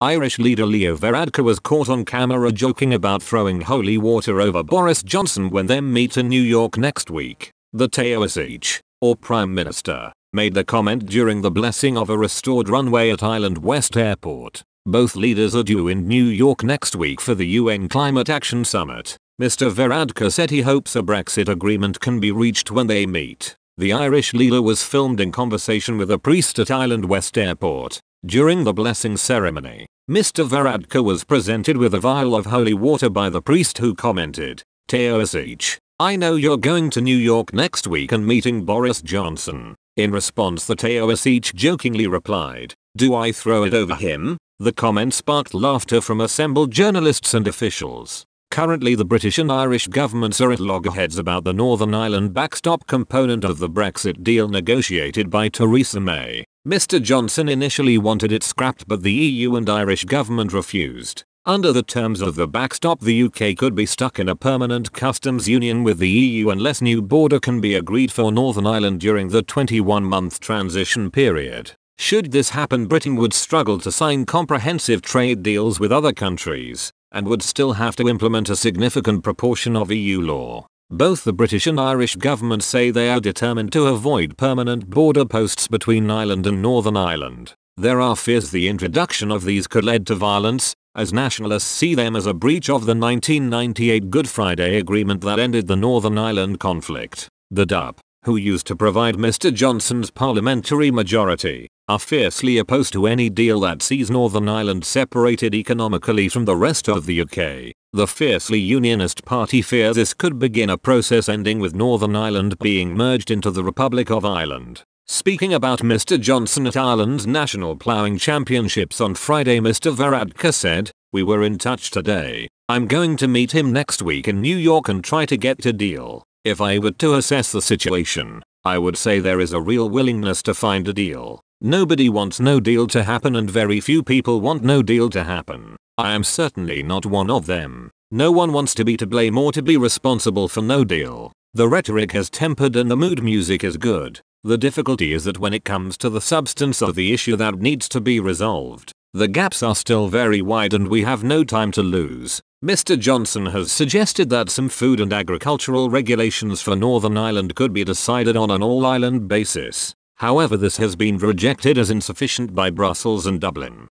Irish leader Leo Varadkar was caught on camera joking about throwing holy water over Boris Johnson when they meet in New York next week. The Taoiseach, or Prime Minister, made the comment during the blessing of a restored runway at Island West Airport. Both leaders are due in New York next week for the UN Climate Action Summit. Mr. Varadkar said he hopes a Brexit agreement can be reached when they meet. The Irish leader was filmed in conversation with a priest at Island West Airport. During the blessing ceremony, Mr. Varadkar was presented with a vial of holy water by the priest, who commented, "Taoiseach, I know you're going to New York next week and meeting Boris Johnson." In response, the Taoiseach jokingly replied, "Do I throw it over him?" The comment sparked laughter from assembled journalists and officials. Currently, the British and Irish governments are at loggerheads about the Northern Ireland backstop component of the Brexit deal negotiated by Theresa May. Mr. Johnson initially wanted it scrapped, but the EU and Irish government refused. Under the terms of the backstop, the UK could be stuck in a permanent customs union with the EU unless new border can be agreed for Northern Ireland during the 21-month transition period. Should this happen, Britain would struggle to sign comprehensive trade deals with other countries, and would still have to implement a significant proportion of EU law. Both the British and Irish governments say they are determined to avoid permanent border posts between Ireland and Northern Ireland. There are fears the introduction of these could lead to violence, as nationalists see them as a breach of the 1998 Good Friday Agreement that ended the Northern Ireland conflict. The DUP, who used to provide Mr. Johnson's parliamentary majority, are fiercely opposed to any deal that sees Northern Ireland separated economically from the rest of the UK. The fiercely unionist party fears this could begin a process ending with Northern Ireland being merged into the Republic of Ireland. Speaking about Mr. Johnson at Ireland's National Ploughing Championships on Friday, Mr. Varadkar said, "We were in touch today. I'm going to meet him next week in New York and try to get a deal. If I were to assess the situation, I would say there is a real willingness to find a deal. Nobody wants no deal to happen, and very few people want no deal to happen. I am certainly not one of them. No one wants to be to blame or to be responsible for no deal. The rhetoric has tempered and the mood music is good. The difficulty is that when it comes to the substance of the issue that needs to be resolved, the gaps are still very wide and we have no time to lose." Mr. Johnson has suggested that some food and agricultural regulations for Northern Ireland could be decided on an all-island basis. However, this has been rejected as insufficient by Brussels and Dublin.